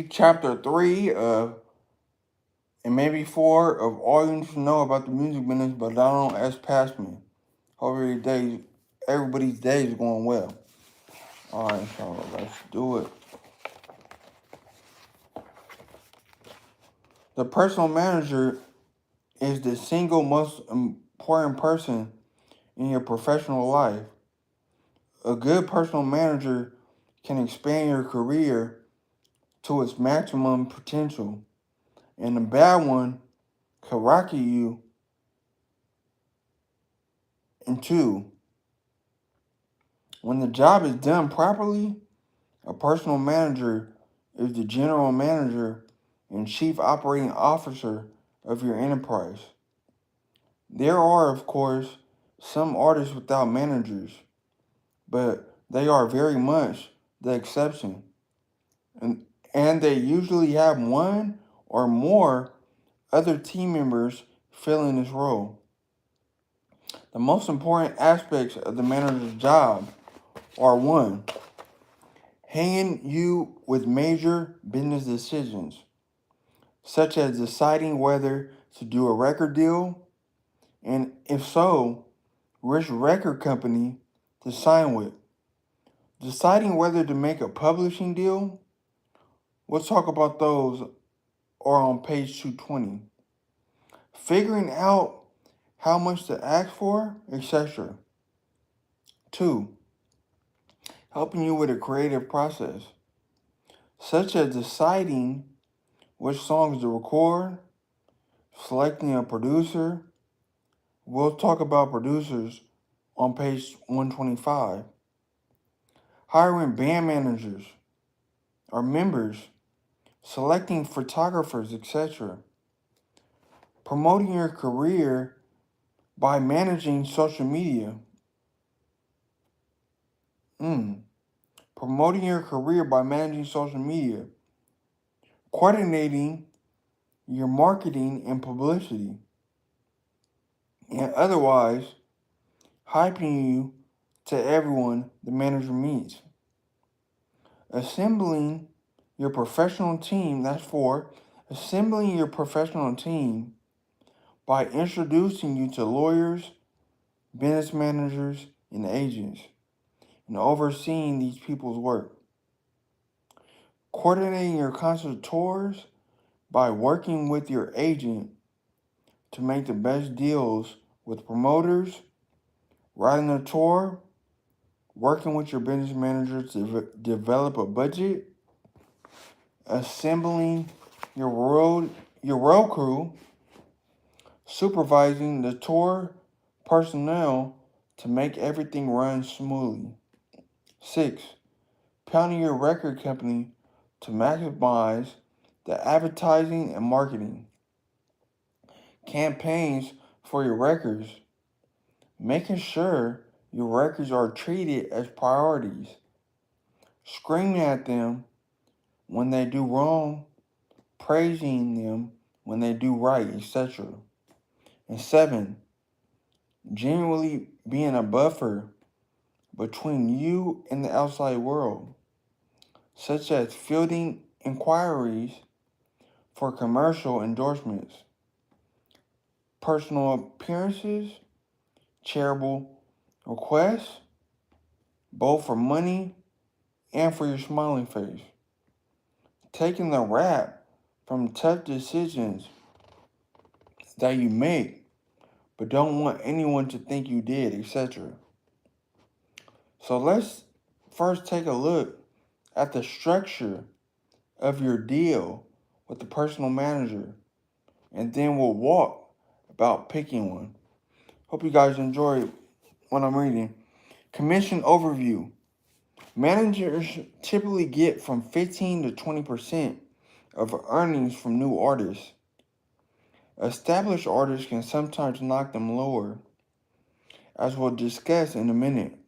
chapter 3 of and maybe 4 of all you need to know about the music business, but I don't ask past me. Hope everybody's day is going well. Alright, so let's do it. The personal manager is the single most important person in your professional life. A good personal manager can expand your career to its maximum potential, and a bad one can rocket you in two. When the job is done properly, a personal manager is the general manager and chief operating officer of your enterprise. There are, of course, some artists without managers, but they are very much the exception. And they usually have one or more other team members filling this role. The most important aspects of the manager's job are one, hanging you with major business decisions, such as deciding whether to do a record deal, and if so, which record company to sign with. Deciding whether to make a publishing deal, we'll talk about those are on page 220. Figuring out how much to ask for, etc. 2. Helping you with a creative process, such as deciding which songs to record, selecting a producer. We'll talk about producers on page 125. Hiring band managers or members, selecting photographers, etc. Promoting your career by managing social media. Promoting your career by managing social media. Coordinating your marketing and publicity. And otherwise, hyping you to everyone the manager meets. Assembling your professional team, that's 4. Assembling your professional team by introducing you to lawyers, business managers, and agents, and overseeing these people's work. Coordinating your concert tours by working with your agent to make the best deals with promoters, writing a tour, working with your business manager to develop a budget, assembling your road crew, supervising the tour personnel to make everything run smoothly. 6. Pounding your record company to maximize the advertising and marketing. Campaigns for your records, making sure your records are treated as priorities. Screaming at them when they do wrong, praising them when they do right, etc. And 7, genuinely being a buffer between you and the outside world, such as fielding inquiries for commercial endorsements, personal appearances, charitable requests, both for money and for your smiling face. Taking the rap from tough decisions that you make, but don't want anyone to think you did, etc. So let's first take a look at the structure of your deal with the personal manager, and then we'll walk about picking one. Hope you guys enjoy what I'm reading. Commission overview. Managers typically get from 15 to 20% of earnings from new artists. Established artists can sometimes knock them lower, as we'll discuss in a minute.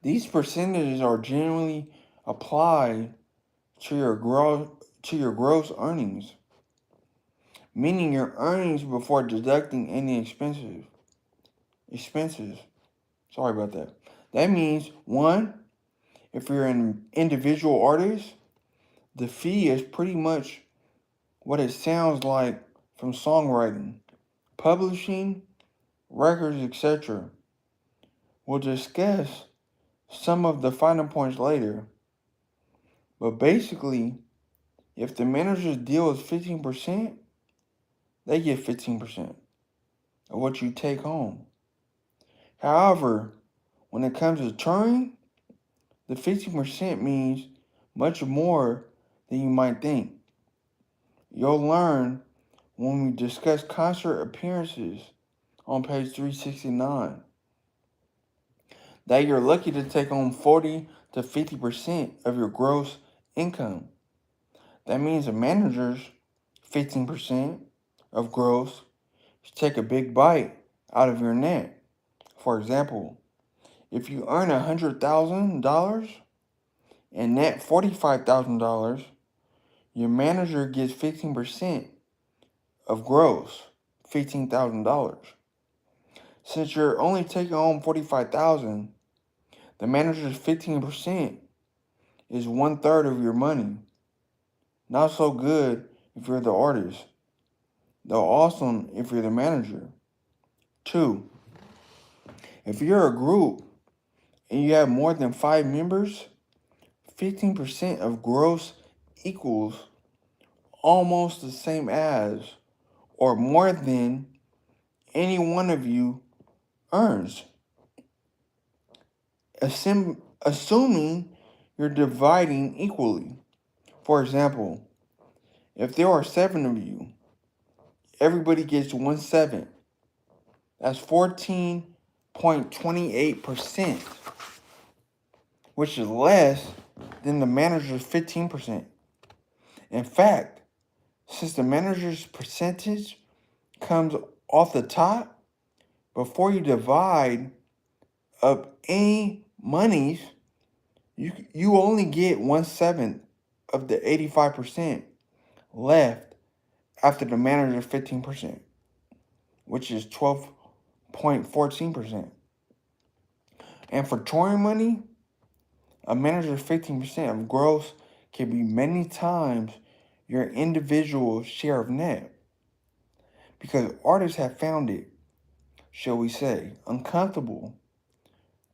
These percentages are generally applied to your gross earnings, meaning your earnings before deducting any expenses. Sorry about that. That means 1, if you're an individual artist, The fee is pretty much what it sounds like from songwriting, publishing, records, etc. We'll discuss some of the final points later. But basically, if the manager's deal is 15%, they get 15% of what you take home. However, when it comes to touring, the 15% means much more than you might think. You'll learn when we discuss concert appearances on page 369 that you're lucky to take home 40 to 50% of your gross income. That means a manager's 15% of gross take a big bite out of your net. For example, if you earn $100,000 and net $45,000, your manager gets 15% of gross, $15,000. Since you're only taking home $45,000, the manager's 15% is 1/3 of your money. Not so good if you're the artist, though awesome if you're the manager. 2, if you're a group and you have more than 5 members, 15% of gross equals almost the same as or more than any one of you earns. Assuming you're dividing equally. For example, if there are 7 of you, everybody gets 1/7. That's 14.28%, which is less than the manager's 15%. In fact, since the manager's percentage comes off the top, before you divide up any monies, you only get 1/7 of the 85% left after the manager's 15%, which is 12.14%. And for touring money, a manager's 15% of gross can be many times your individual share of net. Because artists have found it, shall we say, uncomfortable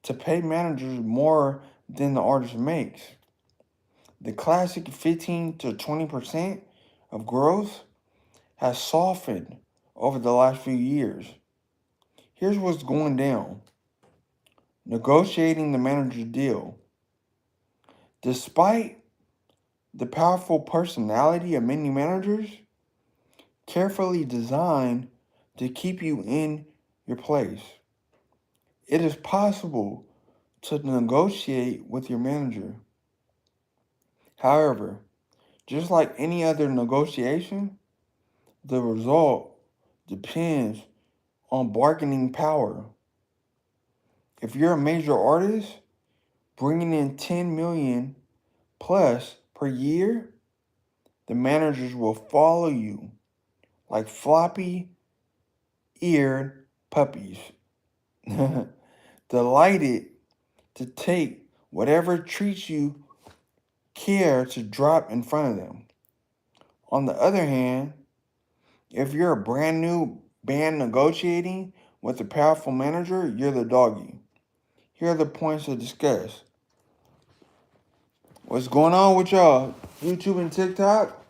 to pay managers more than the artist makes. The classic 15 to 20% of gross has softened over the last few years. Here's what's going down. Negotiating the manager's deal. Despite the powerful personality of many managers, carefully designed to keep you in your place, it is possible to negotiate with your manager. However, just like any other negotiation, the result depends on bargaining power. If you're a major artist bringing in 10 million plus per year, the managers will follow you like floppy-eared puppies, delighted to take whatever treats you care to drop in front of them. On the other hand, if you're a brand new band negotiating with a powerful manager, you're the doggy. Here are the points to discuss. What's going on with y'all? YouTube and TikTok?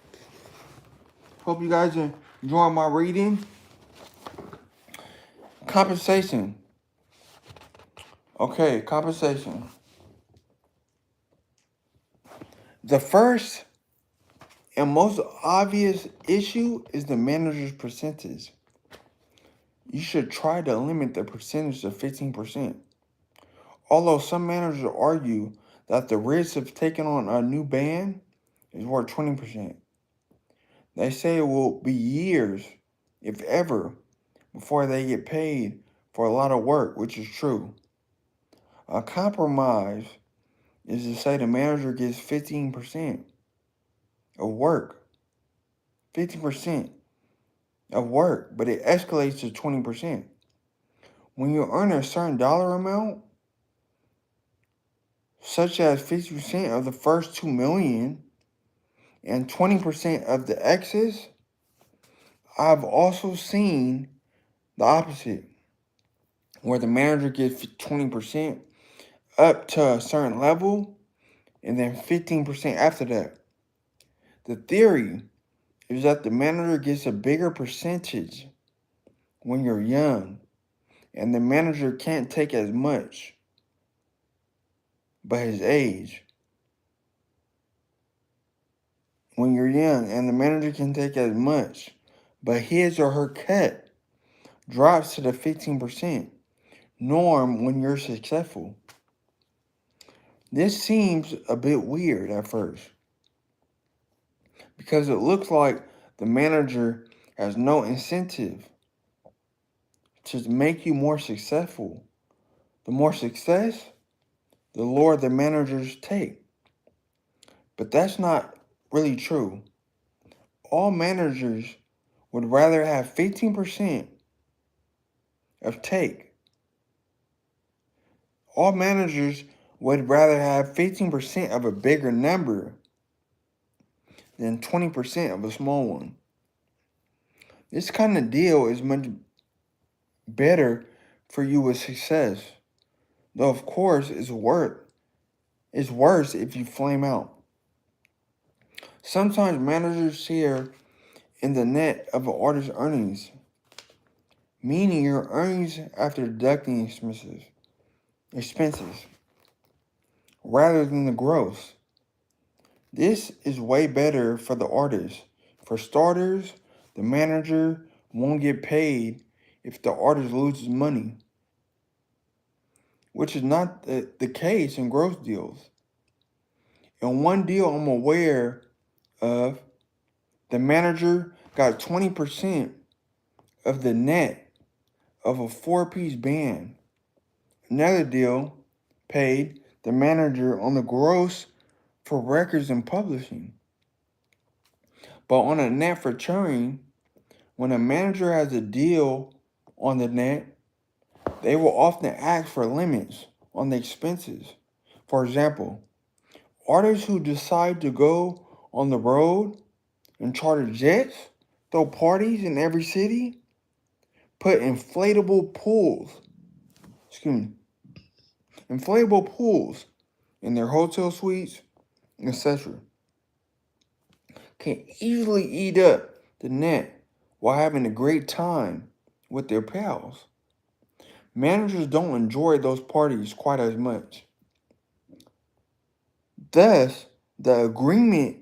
Hope you guys are enjoying my reading. Compensation. Okay, compensation. The first and most obvious issue is the manager's percentage. You should try to limit the percentage to 15%. Although some managers argue that the risk of taking on a new band is worth 20%. They say it will be years, if ever, before they get paid for a lot of work, which is true. A compromise is to say the manager gets 15% of work. 50% of work, but it escalates to 20%. When you earn a certain dollar amount, such as 50% of the first 2 million, and 20% of the excess. I've also seen the opposite, where the manager gets 20% up to a certain level and then 15% after that. The theory is that the manager gets a bigger percentage when you're young, and the manager can't take as much but his age. When you're young, and the manager can take as much, but his or her cut drops to the 15% norm when you're successful. This seems a bit weird at first because it looks like the manager has no incentive to make you more successful. The more success, the lower the managers take. But that's not really true. All managers would rather have 15% of take. All managers would rather have 15% of a bigger number than 20% of a small one. This kind of deal is much better for you with success. Though of course it's worse if you flame out. Sometimes managers share in the net of an artist's earnings, meaning your earnings after deducting expenses, rather than the gross. This is way better for the artist. For starters, the manager won't get paid if the artist loses money, which is not the case in gross deals. In one deal I'm aware of, the manager got 20% of the net of a 4-piece band. Another deal paid the manager on the gross for records and publishing. But on a net for touring, when a manager has a deal on the net, they will often ask for limits on the expenses. For example, artists who decide to go on the road and charter jets, throw parties in every city, put inflatable pools in their hotel suites, etc., can easily eat up the net while having a great time with their pals. Managers don't enjoy those parties quite as much. Thus, the agreement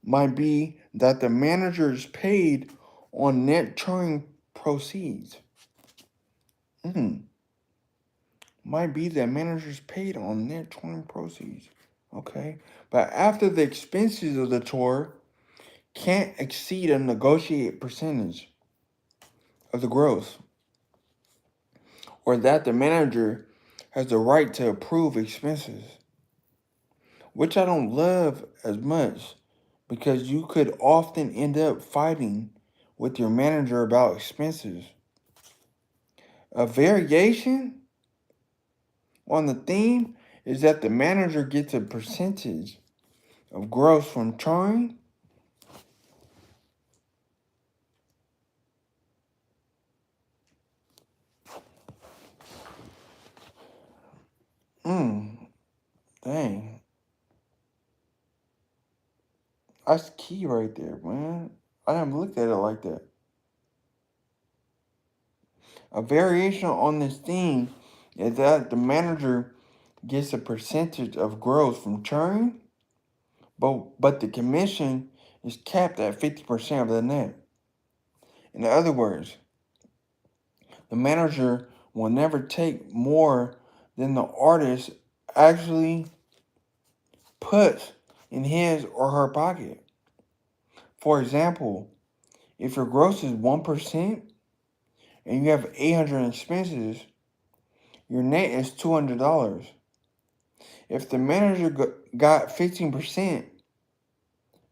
might be that the manager is paid on net touring proceeds. Might be that managers paid on net touring proceeds. Okay. But after the expenses of the tour can't exceed a negotiated percentage of the gross, or that the manager has the right to approve expenses, which I don't love as much because you could often end up fighting with your manager about expenses. A variation on the theme is that the manager gets a percentage of gross from touring. Dang. That's key right there, man. I haven't looked at it like that. A variation on this theme is that the manager gets a percentage of gross from touring, but the commission is capped at 50% of the net. In other words, the manager will never take more than the artist actually puts in his or her pocket. For example, if your gross is 1% and you have 800 expenses, your net is $200. If the manager got 15%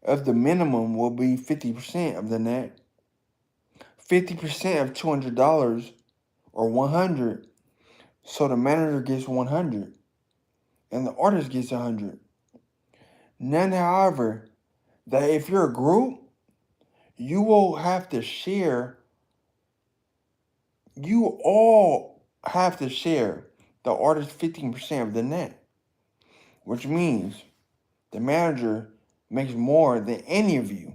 of the minimum, will be 50% of the net. 50% of $200 or 100, so the manager gets 100 and the artist gets 100. None, however, that if you're a group, you will have to share, you all have to share the artist's 15% of the net, which means the manager makes more than any of you.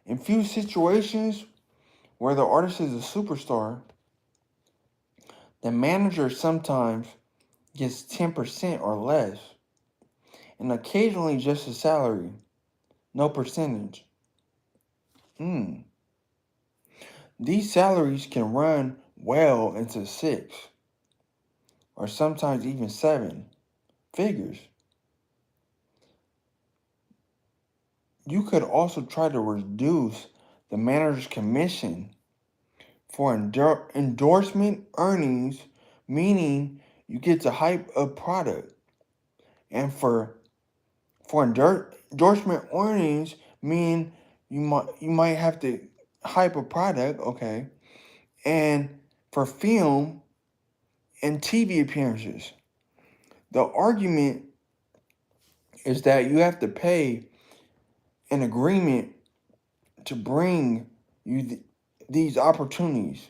In few situations where the artist is a superstar, the manager sometimes gets 10% or less, and occasionally just a salary, no percentage. These salaries can run well into 6 or sometimes even 7 figures. You could also try to reduce the manager's commission for endorsement earnings, meaning you get to hype a product, and for endorsement earnings mean you might have to hype a product, okay, and for film and TV appearances. The argument is that you have to pay an agreement to bring you these opportunities.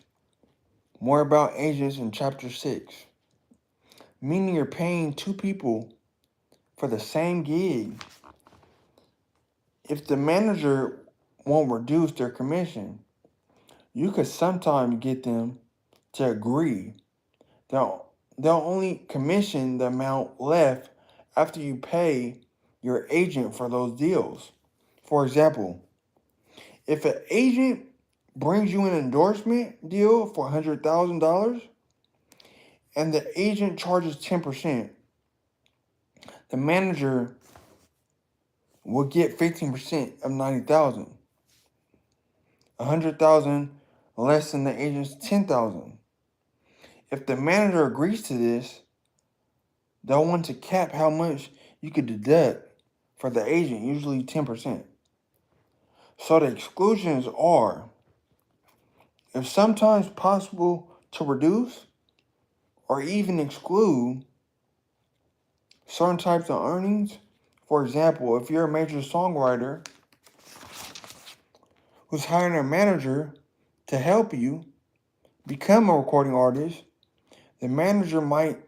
More about agents in chapter 6. Meaning you're paying 2 people for the same gig. If the manager won't reduce their commission, you could sometimes get them to agree. They'll only commission the amount left after you pay your agent for those deals. For example, if an agent brings you an endorsement deal for $100,000 and the agent charges 10%, the manager will get 15% of 90,000. 100,000 less than the agent's 10,000. If the manager agrees to this, they'll want to cap how much you could deduct for the agent, usually 10%. So the exclusions are, if sometimes possible to reduce or even exclude certain types of earnings. For example, if you're a major songwriter who's hiring a manager to help you become a recording artist, the manager might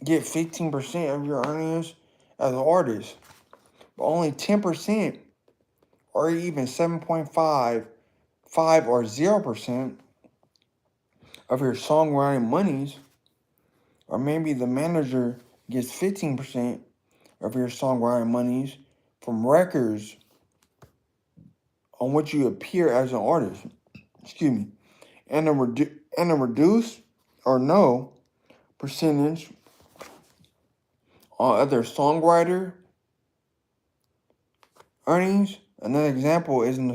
get 15% of your earnings as an artist, but only 10% or even 7.5, 5 or 0% of your songwriting monies, or maybe the manager gets 15% of your songwriting monies from records on which you appear as an artist. Excuse me. And a reduced or no percentage on other songwriter earnings. Another example is an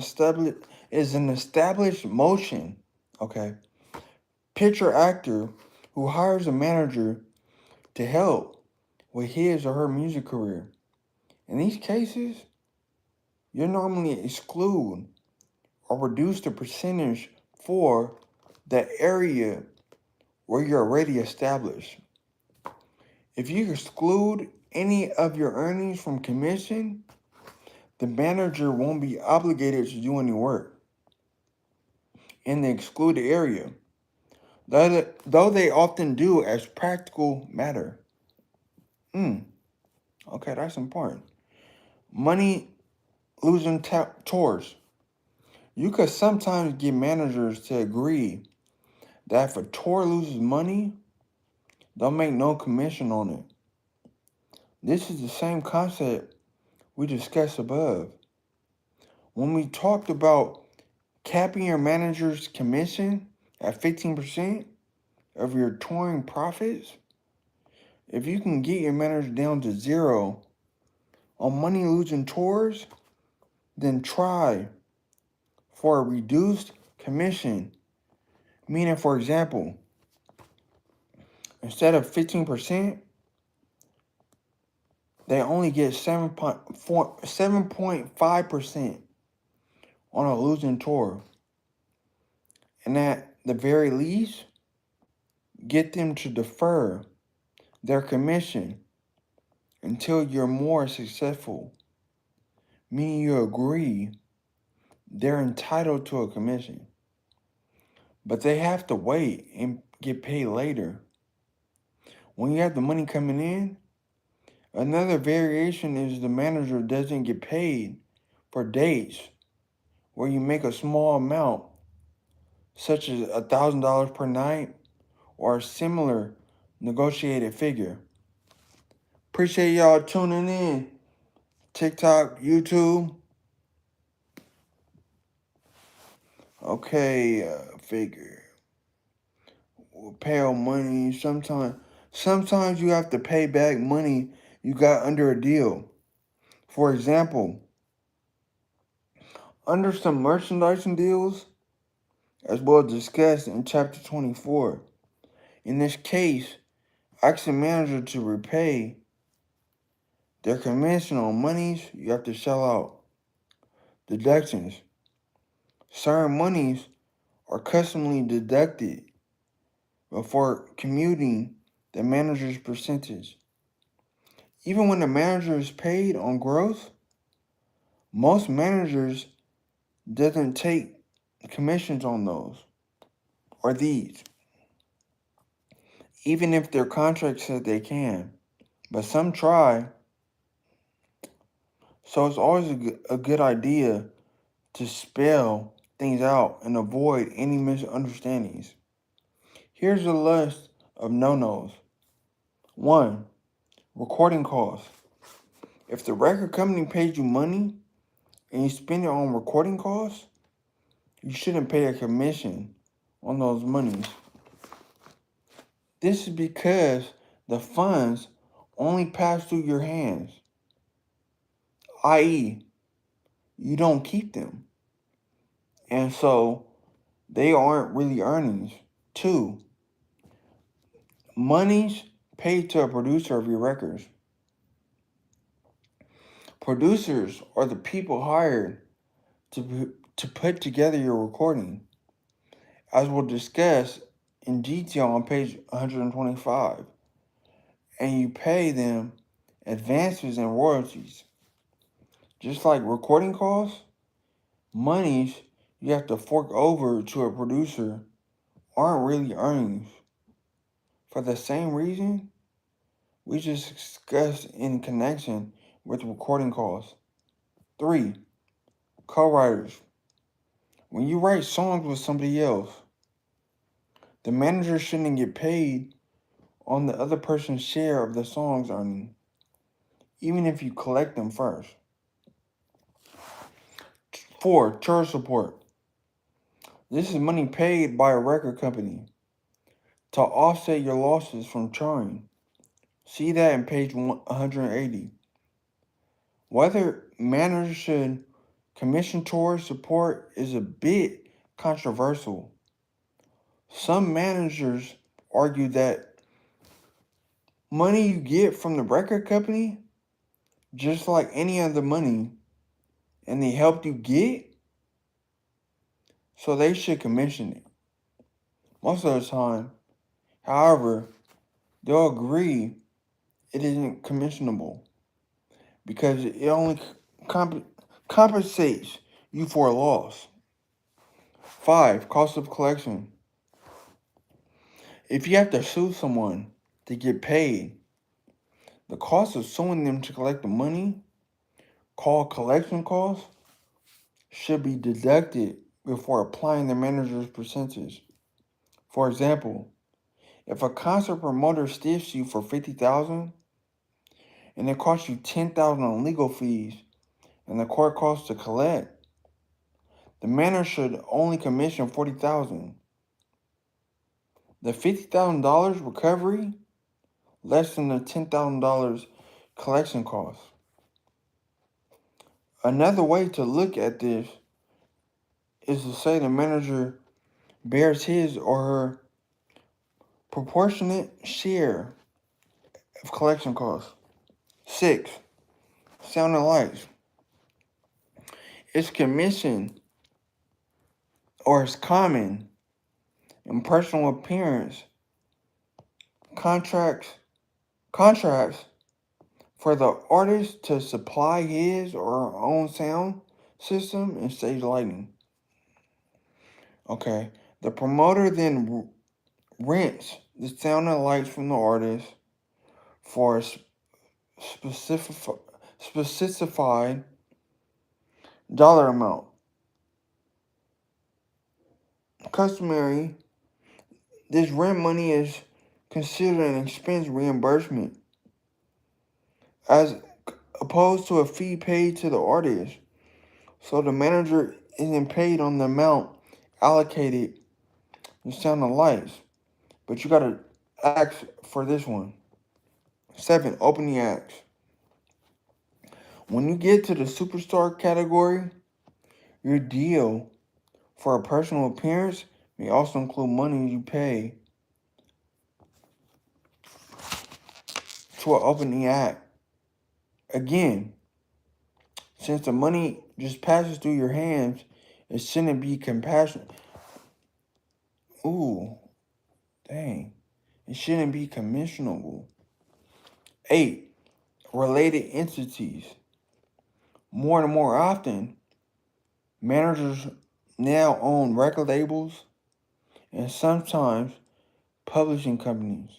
established motion. Okay. Picture actor who hires a manager to help with his or her music career. In these cases, you normally exclude or reduce the percentage for the area where you're already established. If you exclude any of your earnings from commission, the manager won't be obligated to do any work in the excluded area, though they often do as practical matter. Okay, that's important. Money losing tours. You could sometimes get managers to agree that if a tour loses money, they'll make no commission on it. This is the same concept we discussed above. When we talked about capping your manager's commission at 15% of your touring profits, if you can get your manager down to 0 on money losing tours, then try for a reduced commission. Meaning, for example, instead of 15%, they only get 7.5% on a losing tour. And at the very least, get them to defer their commission until you're more successful. meaning you agree they're entitled to a commission, but they have to wait and get paid later. When you have the money coming in, another variation is the manager doesn't get paid for days where you make a small amount, such as $1,000 per night or a similar negotiated figure. Appreciate y'all tuning in. TikTok, YouTube. Okay, figure. We'll pay out money. Sometimes you have to pay back money you got under a deal. For example, under some merchandising deals, as well discussed in chapter 24. In this case, ask the manager to repay their commission on monies you have to shell out. Deductions. Certain monies are customly deducted before commuting the manager's percentage. Even when the manager is paid on growth, most managers doesn't take commissions on those or these, even if their contract says they can. But some try, so it's always a good idea to spell things out and avoid any misunderstandings. Here's a list of no-nos. 1. Recording costs. If the record company pays you money and you spend it on recording costs, you shouldn't pay a commission on those monies. This is because the funds only pass through your hands, i.e., you don't keep them. And so they aren't really earnings. 2. Monies paid to a producer of your records. Producers are the people hired to put together your recording, as we'll discuss in detail on page 125. And you pay them advances and royalties. Just like recording costs, monies you have to fork over to a producer aren't really earnings. For the same reason we just discussed in connection with recording costs. 3. Co-writers. When you write songs with somebody else, the manager shouldn't get paid on the other person's share of the song's earning, even if you collect them first. 4. Church support. This is money paid by a record company to offset your losses from touring. See that in page 180. Whether managers should commission tour support is a bit controversial. Some managers argue that money you get from the record company, just like any other money, and they helped you get, so they should commission it. Most of the time, however, they'll agree it isn't commissionable because it only compensates you for a loss. 5. Cost of collection. If you have to sue someone to get paid, the cost of suing them to collect the money, called collection costs, should be deducted before applying the manager's percentage. For example, if a concert promoter stiffs you for $50,000 and it costs you $10,000 on legal fees and the court costs to collect, the manager should only commission $40,000. The $50,000 recovery less than the $10,000 collection costs. Another way to look at this is to say the manager bears his or her proportionate share of collection costs. 6. Sound and lights. It's commission or it's common in personal appearance contracts for the artist to supply his or her own sound system and stage lighting. Okay, the promoter then rents the sound and lights from the artist for a specified dollar amount. Customary, this rent money is considered an expense reimbursement as opposed to a fee paid to the artist. So the manager isn't paid on the amount allocated to sound and lights. But you gotta ask for this one. 7, opening acts. When you get to the superstar category, your deal for a personal appearance may also include money you pay to an opening act. Again, since the money just passes through your hands, it shouldn't be compassionate. Ooh, dang. It shouldn't be commissionable. 8, related entities. More and more often, managers now own record labels and sometimes publishing companies,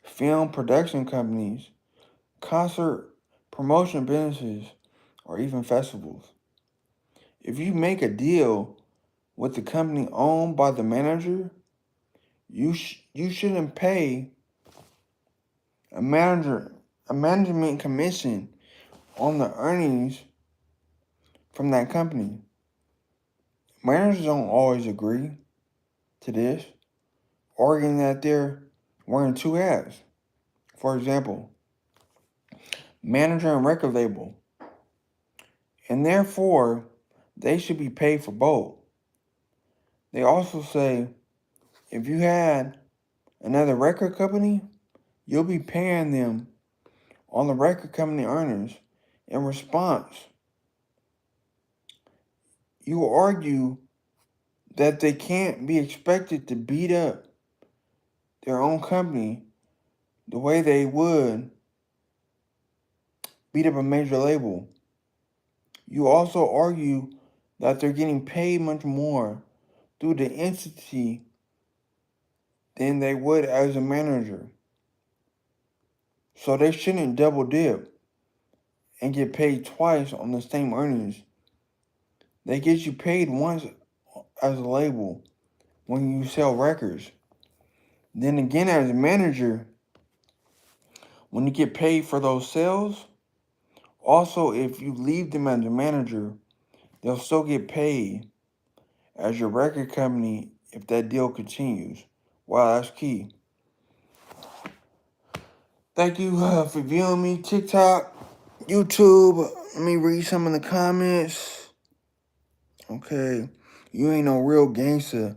film production companies, concert promotion businesses, or even festivals. If you make a deal with the company owned by the manager, you shouldn't pay a management commission on the earnings from that company. Managers don't always agree to this, arguing that they're wearing two hats. For example, manager and record label, and therefore they should be paid for both. They also say if you had another record company, you'll be paying them on the record company earnings. In response, you argue that they can't be expected to beat up their own company the way they would beat up a major label. You also argue that they're getting paid much more through the entity than they would as a manager. So they shouldn't double dip and get paid twice on the same earnings. They get you paid once as a label when you sell records. Then again as a manager, when you get paid for those sales, also if you leave them as a manager, they'll still get paid as your record company if that deal continues. Wow, that's key. Thank you for viewing me. TikTok, YouTube. Let me read some of the comments. Okay. You ain't no real gangster.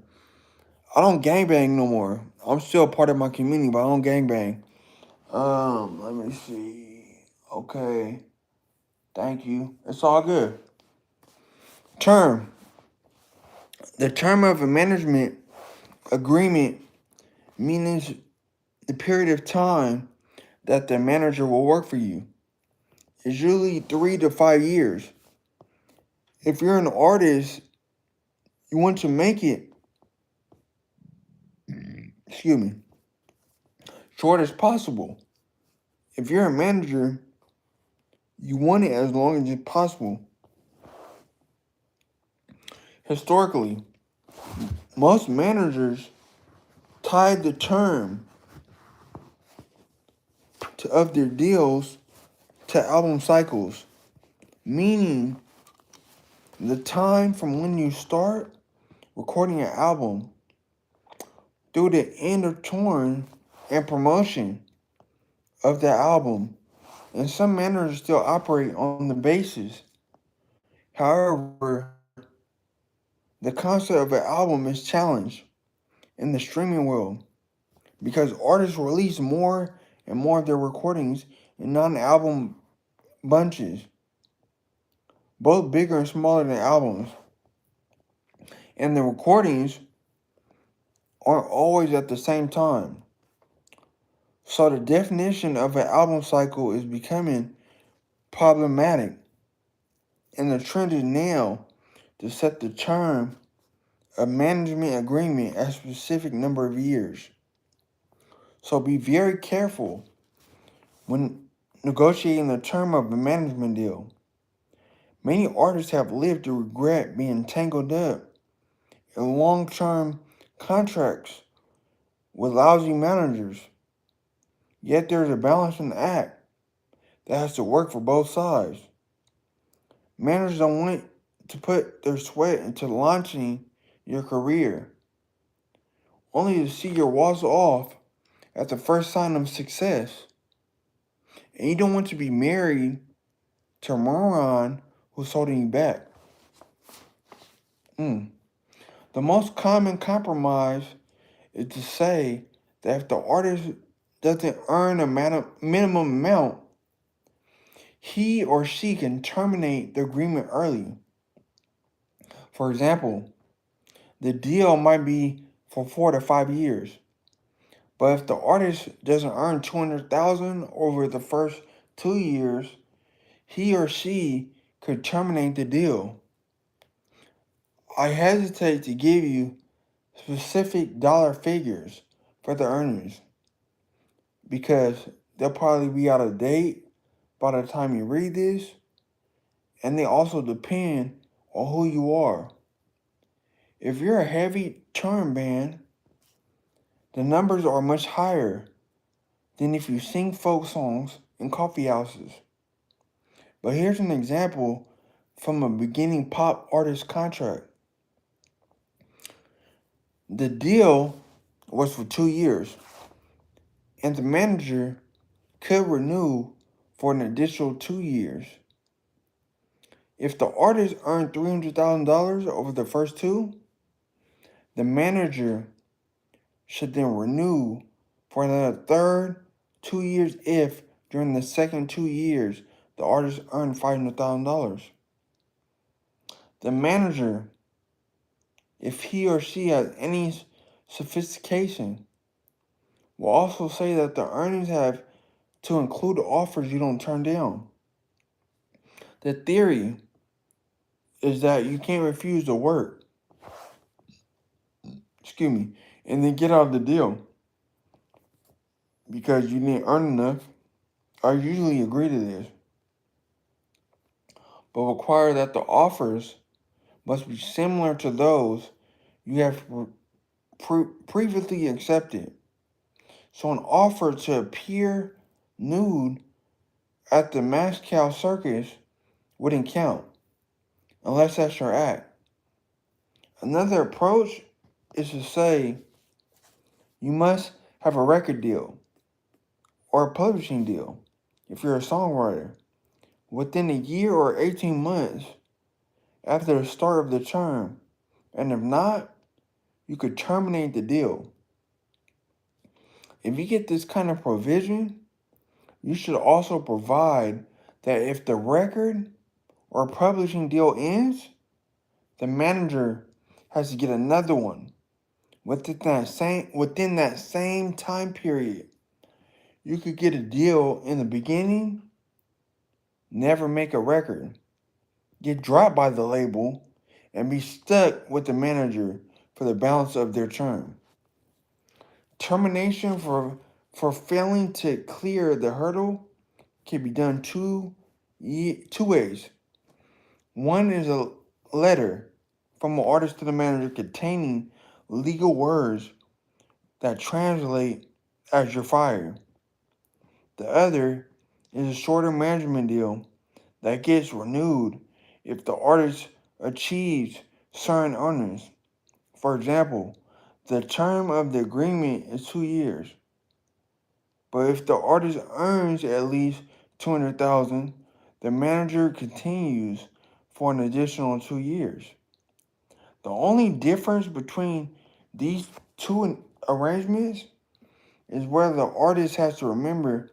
I don't gangbang no more. I'm still part of my community, but I don't gangbang. Let me see. Okay. Thank you. It's all good. Term. The term of a management agreement means the period of time that the manager will work for you. It's usually 3 to 5 years. If you're an artist, you want to make it, excuse me, short as possible. If you're a manager, you want it as long as it's possible. Historically, most managers tied the term of their deals to album cycles, meaning the time from when you start recording an album through the end of touring and promotion of the album. And some managers still operate on the basis. However, the concept of an album is challenged in the streaming world because artists release more and more of their recordings in non-album bunches, both bigger and smaller than albums. And the recordings aren't always at the same time. So the definition of an album cycle is becoming problematic, and the trend is now to set the term of management agreement at a specific number of years. So be very careful when negotiating the term of a management deal. Many artists have lived to regret being tangled up in long-term contracts with lousy managers. Yet there's a balancing act that has to work for both sides. Managers don't want to put their sweat into launching your career, only to see your walls off at the first sign of success. And you don't want to be married to a moron who's holding you back. The most common compromise is to say that if the artist doesn't earn a minimum amount, he or she can terminate the agreement early. For example, the deal might be for 4 to 5 years, but if the artist doesn't earn $200,000 over the first 2 years, he or she could terminate the deal. I hesitate to give you specific dollar figures for the earnings because they'll probably be out of date by the time you read this, and they also depend on who you are. If you're a heavy term band, the numbers are much higher than if you sing folk songs in coffee houses. But here's an example from a beginning pop artist contract. The deal was for 2 years, and the manager could renew for an additional 2 years. If the artist earned $300,000 over the first 2, the manager should then renew for another third 2 years if during the second 2 years the artist earned $500,000. The manager, if he or she has any sophistication, will also say that the earnings have to include offers you don't turn down. The theory is that you can't refuse the work, and then get out of the deal because you didn't earn enough. I usually agree to this, but require that the offers must be similar to those you have previously accepted. So an offer to appear nude at the Moscow circus wouldn't count, unless that's your act. Another approach is to say you must have a record deal or a publishing deal if you're a songwriter within a year or 18 months after the start of the term, and if not, you could terminate the deal. If you get this kind of provision, you should also provide that if the record or publishing deal ends, the manager has to get another one within that same time period. You could get a deal in the beginning, never make a record, get dropped by the label, and be stuck with the manager for the balance of their term. Termination for failing to clear the hurdle can be done two ways. One is a letter from an artist to the manager containing legal words that translate as you're fired. The other is a shorter management deal that gets renewed if the artist achieves certain earnings. For example, the term of the agreement is 2 years. But if the artist earns at least $200,000, the manager continues for an additional 2 years. The only difference between these two arrangements is whether the artist has to remember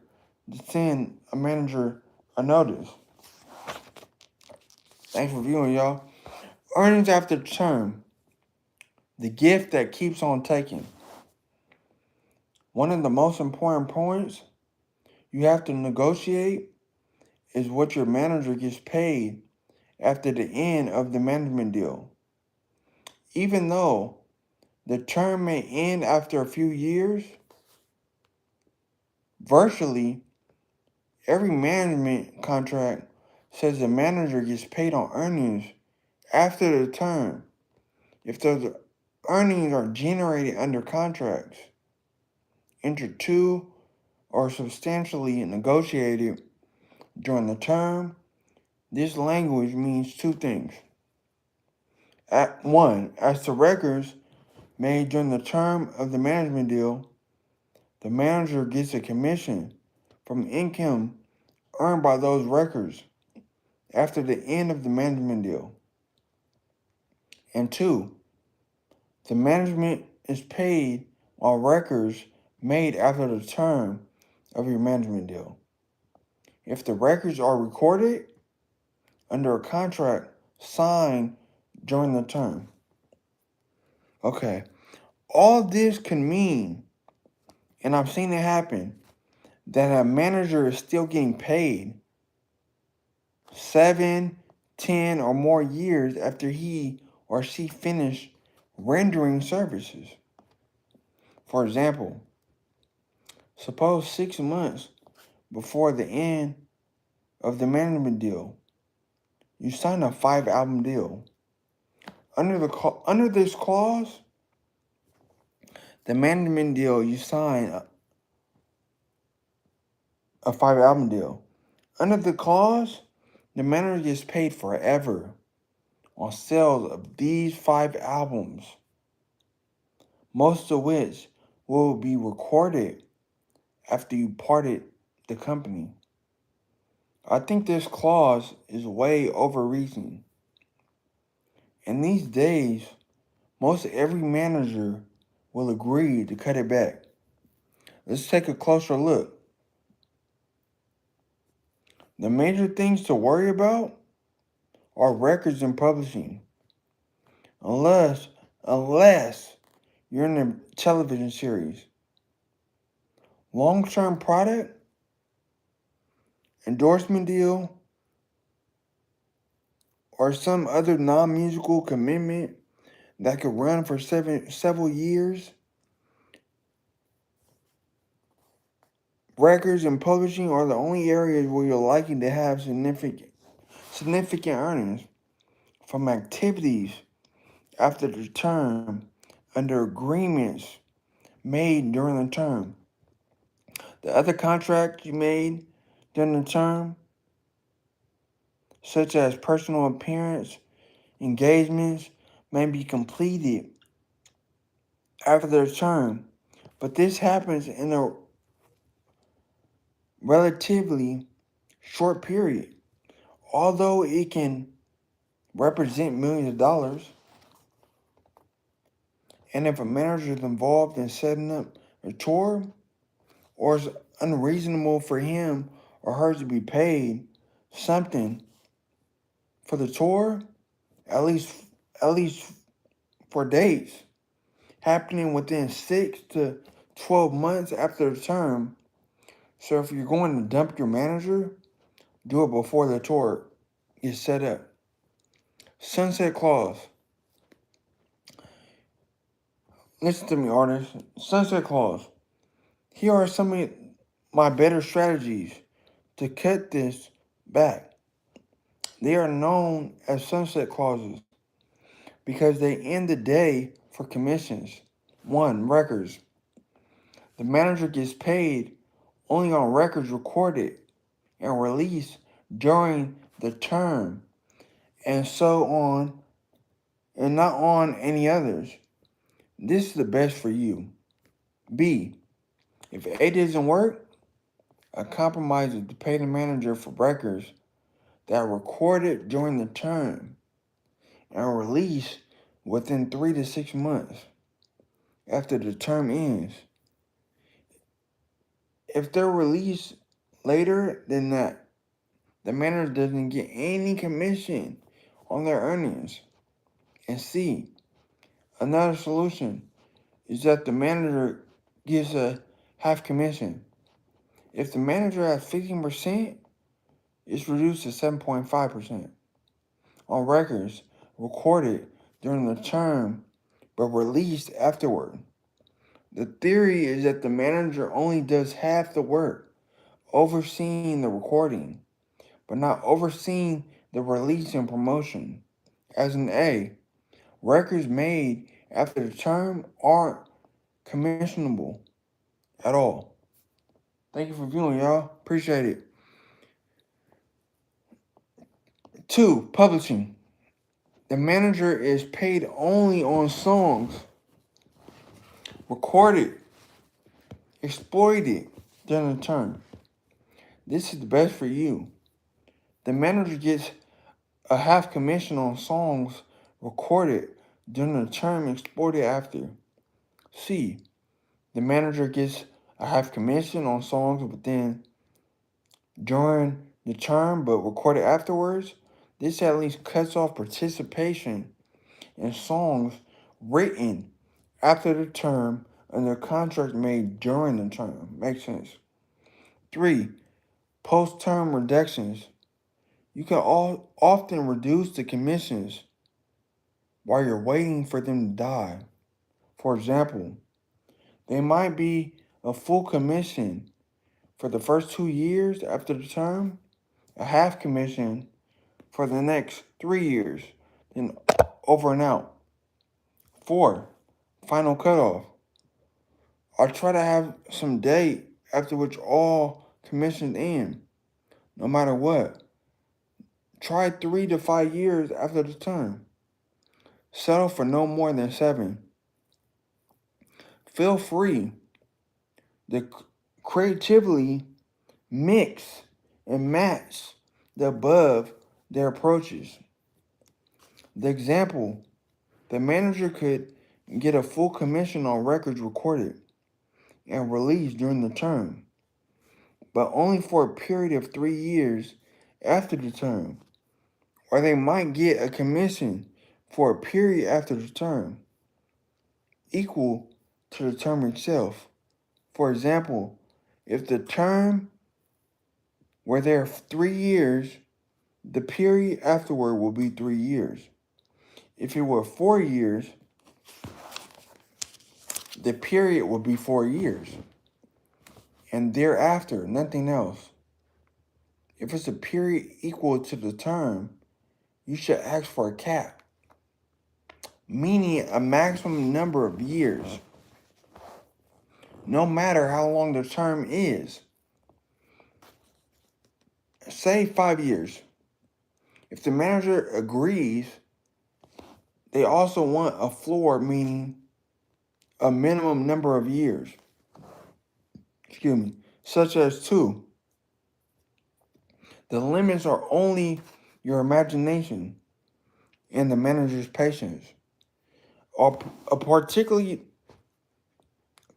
to send a manager a notice. Thanks for viewing, y'all. Earnings after term, the gift that keeps on taking. One of the most important points you have to negotiate is what your manager gets paid after the end of the management deal. Even though the term may end after a few years, virtually every management contract says the manager gets paid on earnings after the term if those earnings are generated under contracts, entered to, or substantially negotiated during the term. This language means two things. One, as to records made during the term of the management deal, the manager gets a commission from income earned by those records after the end of the management deal. And two, the management is paid on records made after the term of your management deal. If the records are recorded under a contract signed during the term. Okay, all this can mean, and I've seen it happen, that a manager is still getting paid 7, 10, or more years after he or she finished rendering services. For example, suppose 6 months before the end of the management deal, you sign a 5-album deal. Under this clause, the management deal you sign a 5-album deal. Under the clause, the manager gets paid forever on sales of these 5 albums, most of which will be recorded after you parted the company. I think this clause is way overreaching. In these days, most every manager will agree to cut it back. Let's take a closer look. The major things to worry about are records and publishing. Unless you're in a television series. Long-term product, endorsement deal, or some other non-musical commitment that could run for several years. Records and publishing are the only areas where you're likely to have significant earnings from activities after the term under agreements made during the term. The other contracts you made during the term, such as personal appearance, engagements, may be completed after their term, but this happens in a relatively short period. Although it can represent millions of dollars, and if a manager is involved in setting up a tour, or it's unreasonable for him or her to be paid something for the tour, at least for dates happening within 6 to 12 months after the term. So if you're going to dump your manager, do it before the tour is set up. Sunset clause. Listen to me, artists. Sunset clause. Here are some of my better strategies to cut this back. They are known as sunset clauses because they end the day for commissions. 1. Records. The manager gets paid only on records recorded and released during the term, and so on, and not on any others. This is the best for you. B. If A doesn't work, a compromise is to pay the manager for records that are recorded during the term and released within 3 to 6 months after the term ends. If they're released later than that, the manager doesn't get any commission on their earnings. And C, another solution is that the manager gets a half commission. If the manager has 15%, it's reduced to 7.5% on records recorded during the term but released afterward. The theory is that the manager only does half the work, overseeing the recording, but not overseeing the release and promotion. As in A, records made after the term aren't commissionable at all. Thank you for viewing, y'all. Appreciate it. 2, publishing. The manager is paid only on songs recorded, exploited during the term. This is the best for you. The manager gets a half commission on songs recorded during the term exploited after. C, the manager gets a half commission on songs within during the term but recorded afterwards. This at least cuts off participation in songs written after the term and the contract made during the term. Makes sense. 3, post-term reductions. You can often reduce the commissions while you're waiting for them to die. For example, they might be a full commission for the first 2 years after the term, a half commission for the next 3 years, then over and out. 4, final cutoff. I try to have some date after which all commissions end, no matter what. Try 3 to 5 years after the term. Settle for no more than 7. Feel free to creatively mix and match the above their approaches. The example, the manager could get a full commission on records recorded and released during the term, but only for a period of 3 years after the term. Or they might get a commission for a period after the term, equal to the term itself. For example, if the term were there 3 years, the period afterward will be 3 years. If it were 4 years, the period would be 4 years. And thereafter, nothing else. If it's a period equal to the term, you should ask for a cap, meaning a maximum number of years, no matter how long the term is. Say 5 years. If the manager agrees, they also want a floor, meaning a minimum number of years, such as 2. The limits are only your imagination and the manager's patience. A particularly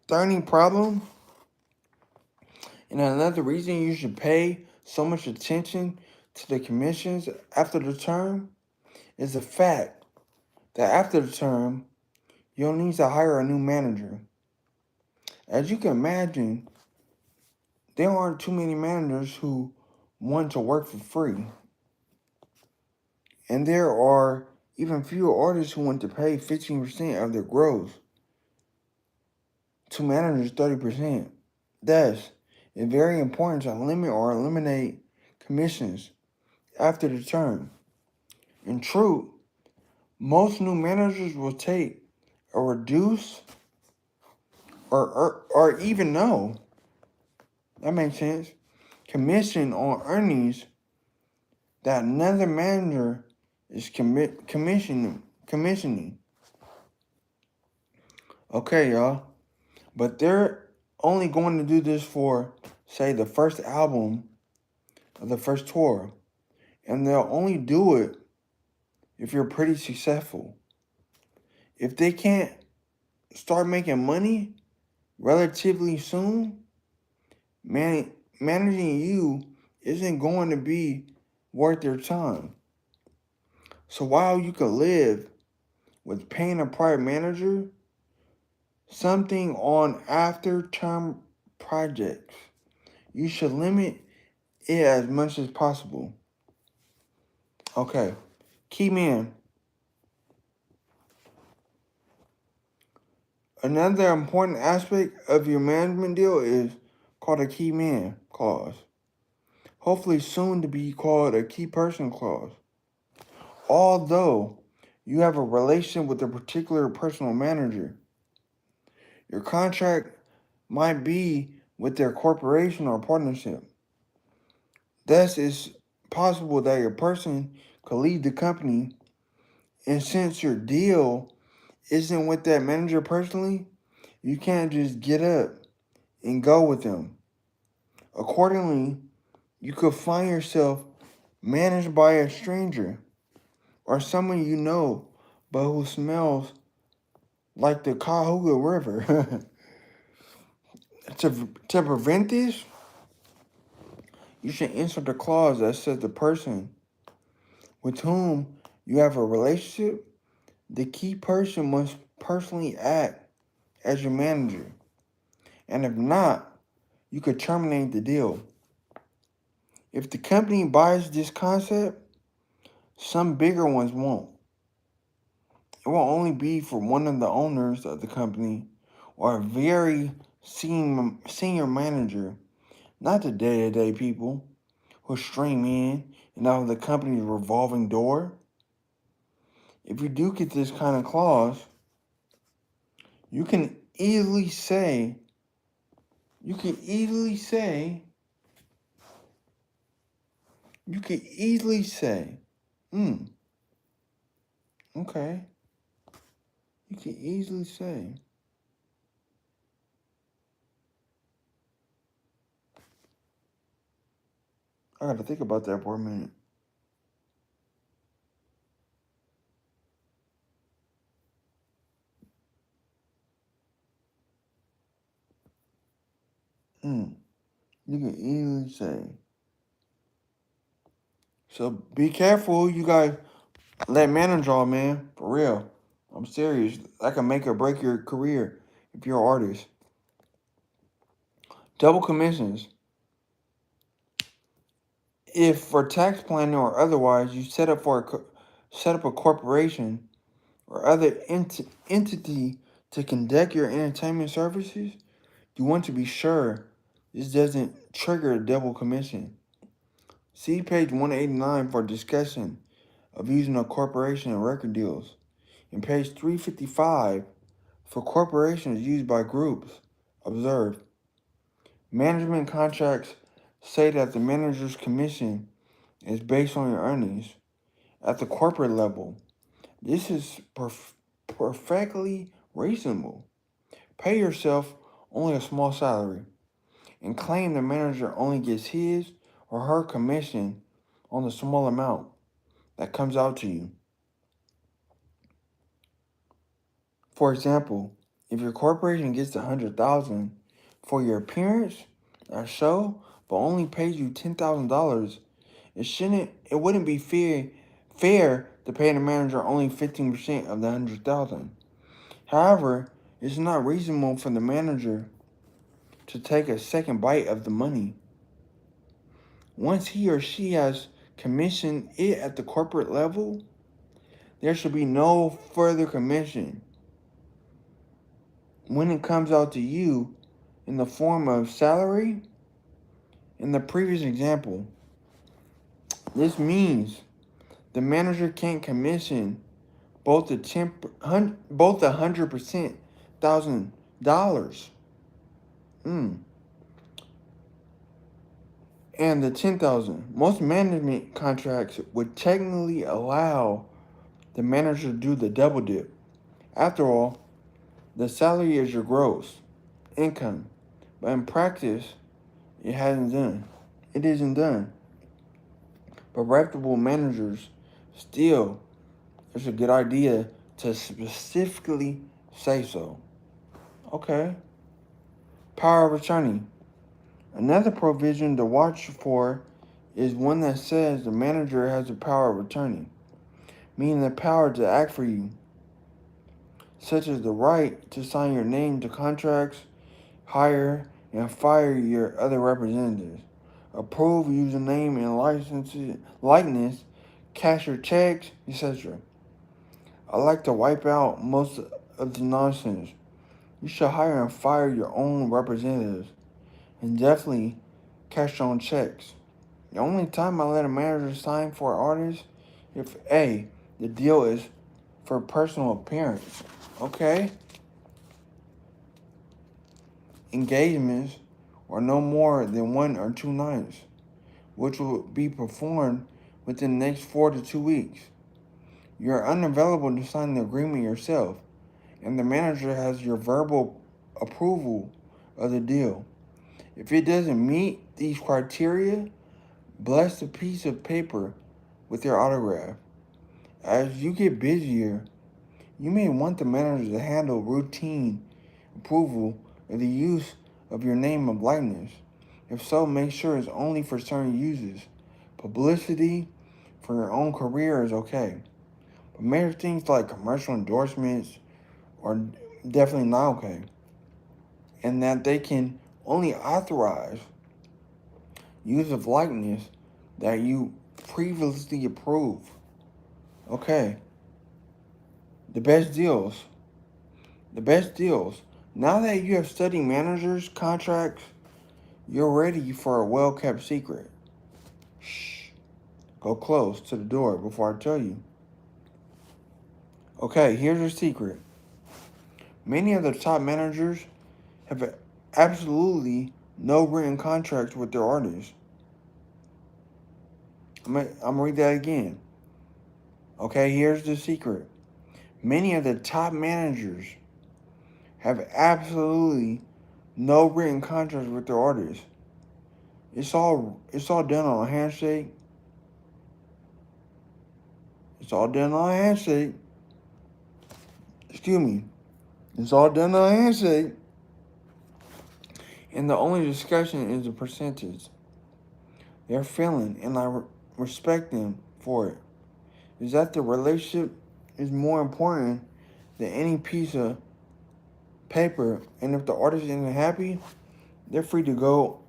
thorny problem, and another reason you should pay so much attention to the commissions after the term, is the fact that after the term, you'll need to hire a new manager. As you can imagine, there aren't too many managers who want to work for free. And there are even fewer artists who want to pay 15% of their gross to managers 30%. Thus, it's very important to limit or eliminate commissions after the term. In truth, most new managers will take a reduced or even no, that makes sense, commission on earnings that another manager is commissioning. Okay, y'all. But they're only going to do this for, say, the first album of the first tour. And they'll only do it if you're pretty successful. If they can't start making money relatively soon, managing you isn't going to be worth their time. So while you can live with paying a private manager something on after term projects. You should limit it as much as possible. Okay, key man. Another important aspect of your management deal is called a key man clause. Hopefully soon to be called a key person clause. Although you have a relation with a particular personal manager, your contract might be with their corporation or partnership. Thus, it's possible that your person could leave the company, and since your deal isn't with that manager personally, you can't just get up and go with them. Accordingly, you could find yourself managed by a stranger or someone you know but who smells like the Cuyahoga River. To prevent this, you should insert a clause that says the person with whom you have a relationship, the key person must personally act as your manager. And if not, you could terminate the deal. If the company buys this concept, some bigger ones won't. It will only be for one of the owners of the company or a very senior manager, not the day-to-day people who stream in and out of the company's revolving door. If you do get this kind of clause, you can easily say, you can easily say, okay. You can easily say, I gotta think about that for a minute. You can easily say. So be careful, you guys let manage y'all, man. For real. I'm serious. That can make or break your career if you're an artist. Double commissions. If for tax planning or otherwise you set up a corporation or other entity to conduct your entertainment services, you want to be sure this doesn't trigger a double commission. See page 189 for discussion of using a corporation in record deals, and page 355 for corporations used by groups. Observe. Management contracts say that the manager's commission is based on your earnings. At the corporate level, this is perfectly reasonable. Pay yourself only a small salary and claim the manager only gets his or her commission on the small amount that comes out to you. For example, if your corporation gets $100,000 for your appearance at a show, but only pays you $10,000, it wouldn't be fair to pay the manager only 15% of the 100,000. However, it's not reasonable for the manager to take a second bite of the money. Once he or she has commissioned it at the corporate level, there should be no further commission. When it comes out to you in the form of salary, in the previous example, this means the manager can't commission both the 100% $1,000 and the 10,000. Most management contracts would technically allow the manager to do the double dip. After all, the salary is your gross income, but in practice, it isn't done. But reputable managers still, it's a good idea to specifically say so. Okay. Power of attorney. Another provision to watch for is one that says the manager has the power of attorney, meaning the power to act for you, such as the right to sign your name to contracts, hire and fire your other representatives. Approve username and likeness, cash your checks, etc. I like to wipe out most of the nonsense. You should hire and fire your own representatives and definitely cash your own checks. The only time I let a manager sign for an artist if A, the deal is for personal appearance. Okay? Engagements are no more than 1 or 2 nights, which will be performed within the next 4 to 2 weeks. You're unavailable to sign the agreement yourself, and the manager has your verbal approval of the deal. If it doesn't meet these criteria, bless the piece of paper with your autograph. As you get busier, you may want the manager to handle routine approval of the use of your name and likeness. If so, make sure it's only for certain uses. Publicity for your own career is okay, but major things like commercial endorsements are definitely not okay, and that they can only authorize use of likeness that you previously approved. Okay, the best deals. The best deals. Now that you have studied managers' contracts, you're ready for a well-kept secret. Shh. Go close to the door before I tell you. Okay, here's your secret. Many of the top managers have absolutely no written contracts with their artists. I'm gonna read that again. Okay, here's the secret. Many of the top managers have absolutely no written contracts with their artists. It's all done on a handshake. It's all done on a handshake. Excuse me. It's all done on a handshake. And the only discussion is the percentage. They're feeling, and I respect them for it. Is that the relationship is more important than any piece of paper. And if the artist isn't happy, they're free to go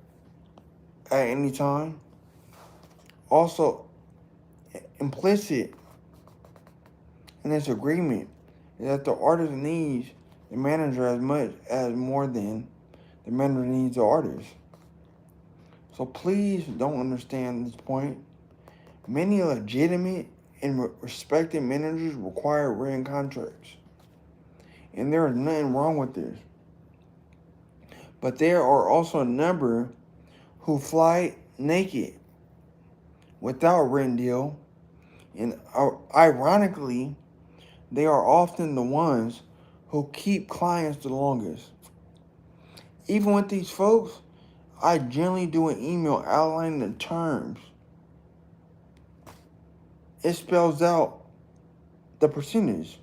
at any time. Also, implicit in this agreement is that the artist needs the manager as much as more than the manager needs the artist. So please don't understand this point. Many legitimate and respected managers require written contracts. And there is nothing wrong with this. But there are also a number who fly naked without a written deal. And ironically, they are often the ones who keep clients the longest. Even with these folks, I generally do an email outlining the terms. It spells out the percentage.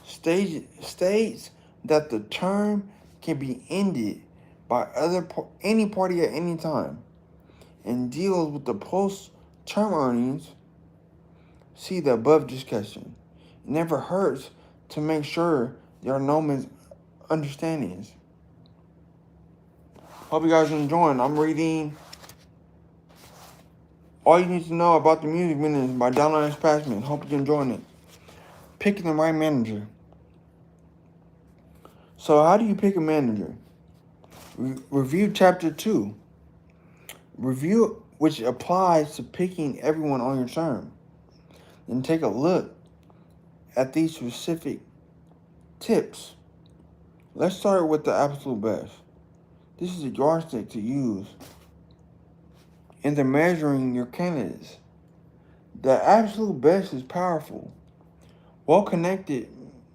States that the term can be ended by any party at any time, and deals with the post-term earnings. See the above discussion. It never hurts to make sure there are no misunderstandings. Hope you guys are enjoying. I'm reading All You Need to Know About the Music Business by Donald S. Passman. Hope you're enjoying it. Picking the right manager. So how do you pick a manager? Review chapter 2. Review which applies to picking everyone on your term. Then take a look at these specific tips. Let's start with the absolute best. This is a yardstick to use in the measuring your candidates. The absolute best is powerful. Well-connected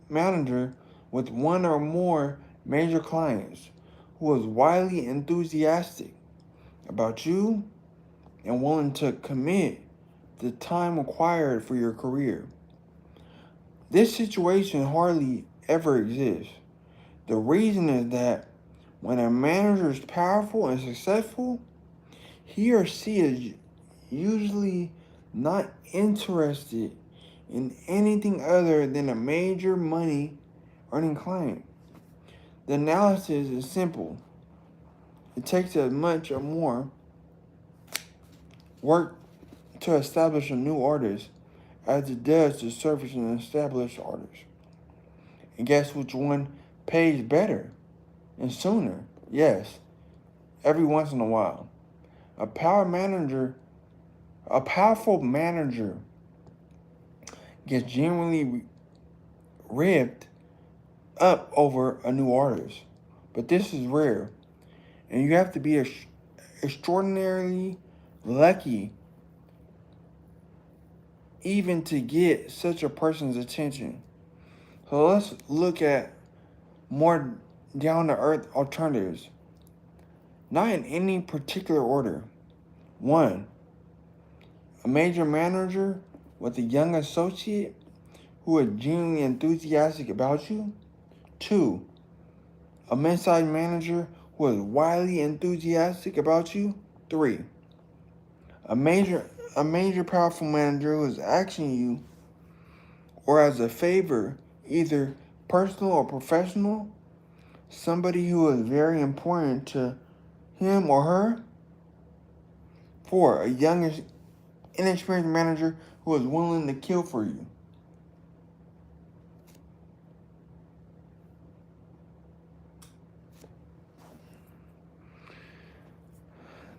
manager with one or more major clients who is widely enthusiastic about you and willing to commit the time required for your career. This situation hardly ever exists. The reason is that when a manager is powerful and successful, he or she is usually not interested in anything other than a major money earning client. The analysis is simple. It takes as much or more work to establish a new artist as it does to service an established artist. And guess which one pays better and sooner? Yes, every once in a while. A power manager, a powerful manager gets genuinely ripped up over a new artist. But this is rare, and you have to be extraordinarily lucky even to get such a person's attention. So let's look at more down to earth alternatives. Not in any particular order. 1. A major manager with a young associate who is genuinely enthusiastic about you. 2. A mid-sized manager who is wildly enthusiastic about you. 3. A major powerful manager who is asking you or as a favor, either personal or professional, somebody who is very important to him or her. 4. A young, inexperienced manager who is willing to kill for you.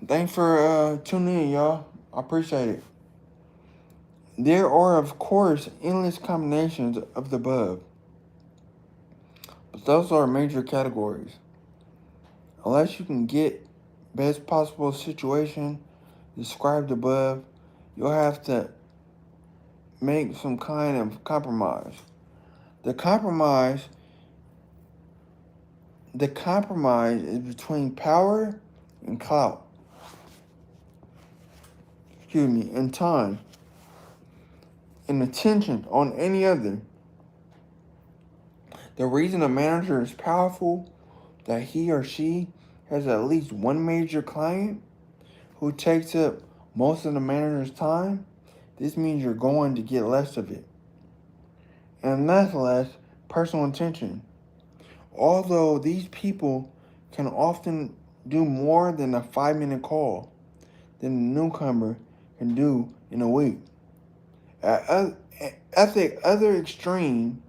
Thanks for tuning in, y'all. I appreciate it. There are, of course, endless combinations of the above, but those are major categories. Unless you can get best possible situation described above, you'll have to make some kind of compromise. The compromise is between power and clout. And time and attention on any other. The reason a manager is powerful, that he or she has at least one major client who takes up most of the manager's time. This means you're going to get less of it. And that's less personal attention. Although these people can often do more than a 5-minute call than a newcomer can do in a week. At the other extreme,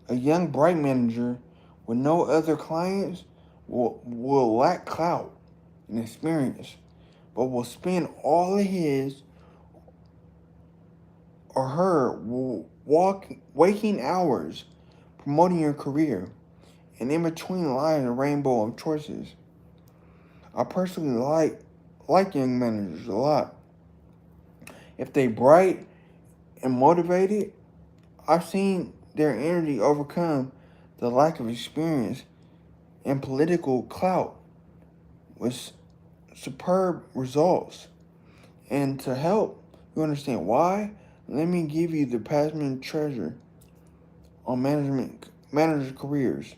a young bright manager with no other clients will lack clout and experience, but will spend all of his or her waking hours promoting your career, and in between lies a rainbow of choices. I personally like young managers a lot. If they bright and motivated, I've seen their energy overcome the lack of experience and political clout with superb results. And to help you understand why, let me give you the Passman treasure on managers' careers.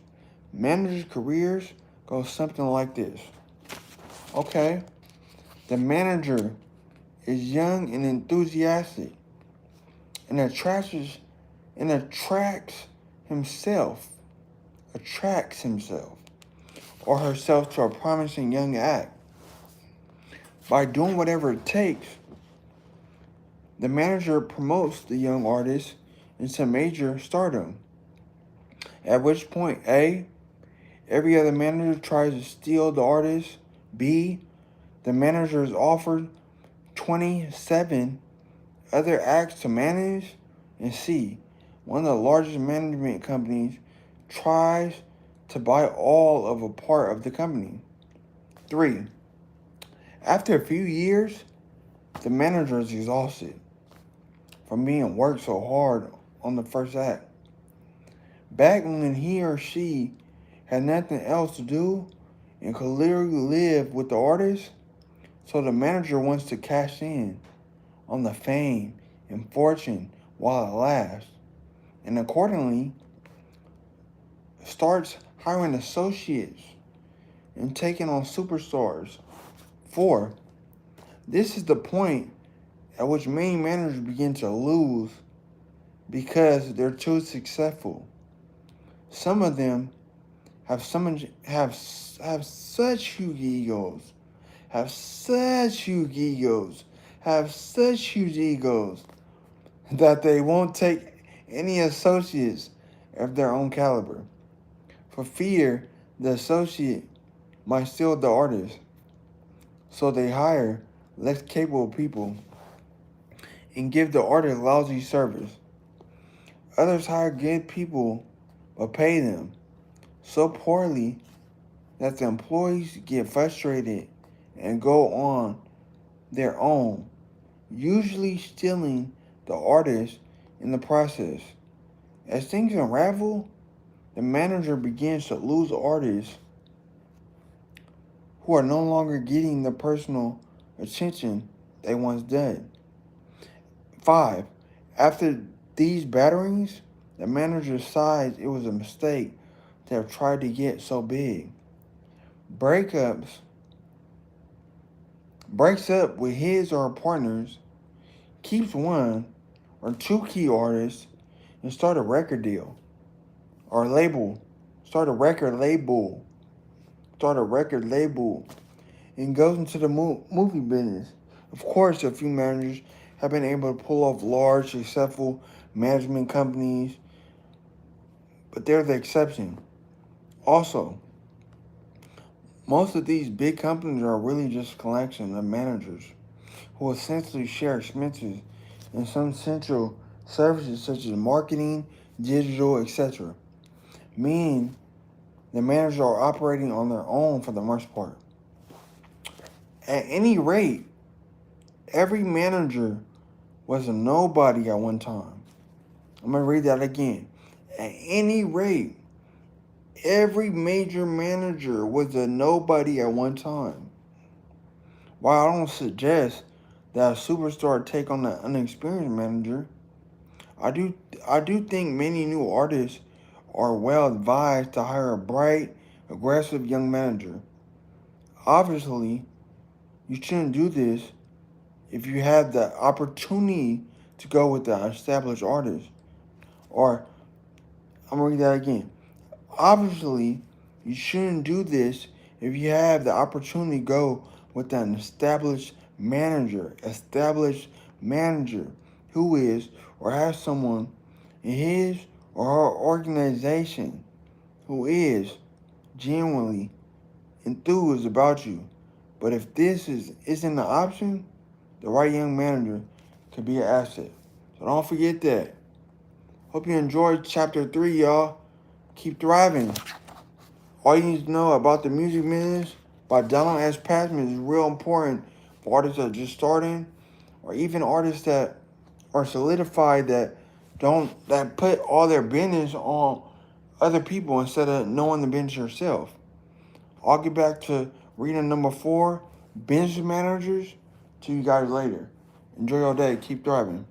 Managers' careers go something like this. Okay, the manager is young and enthusiastic and attracts himself or herself to a promising young act. By doing whatever it takes, the manager promotes the young artist into major stardom. At which point, A, every other manager tries to steal the artist. B, the manager is offered 27 other acts to manage. And C, one of the largest management companies tries to buy all of a part of the company. 3, after a few years, the manager is exhausted from being worked so hard on the first act. Back when he or she had nothing else to do and could literally live with the artist, so the manager wants to cash in on the fame and fortune while it lasts, and accordingly starts hiring associates and taking on superstars. 4, this is the point at which many managers begin to lose because they're too successful. Some of them have such huge egos, have such huge egos, have such huge egos that they won't take any associates of their own caliber, for fear the associate might steal the artist. So they hire less capable people and give the artist lousy service. Others hire good people but pay them so poorly that the employees get frustrated and go on their own, usually stealing the artist in the process. As things unravel, the manager begins to lose artists who are no longer getting the personal attention they once did. 5. After these batterings, the manager decides it was a mistake to have tried to get so big. Breaks up with his or her partners, keeps one or two key artists, and start a record deal or label. Start a record label. Start a record label and goes into the movie business. Of course, a few managers have been able to pull off large, successful management companies, but they're the exception. Also, most of these big companies are really just a collection of managers who essentially share expenses and some central services such as marketing, digital, etc. Meaning the managers are operating on their own for the most part. At any rate, every manager was a nobody at one time. I'm going to read that again. At any rate, every major manager was a nobody at one time. While I don't suggest that a superstar take on an unexperienced manager, I do think many new artists are well advised to hire a bright, aggressive young manager. Obviously, you shouldn't do this if you have the opportunity to go with the established artist. Or, I'm going to read that again. Obviously, you shouldn't do this if you have the opportunity to go with an established manager who is or has someone in his or her organization who is genuinely enthused about you. But if isn't an option, the right young manager could be an asset. So don't forget that. Hope you enjoyed chapter 3, y'all. Keep thriving. All you need to know about the music business by Donald S. Passman is real important for artists that are just starting, or even artists that are solidified that put all their business on other people instead of knowing the business yourself. I'll get back to reading number 4, business managers, to you guys later. Enjoy your day. Keep thriving.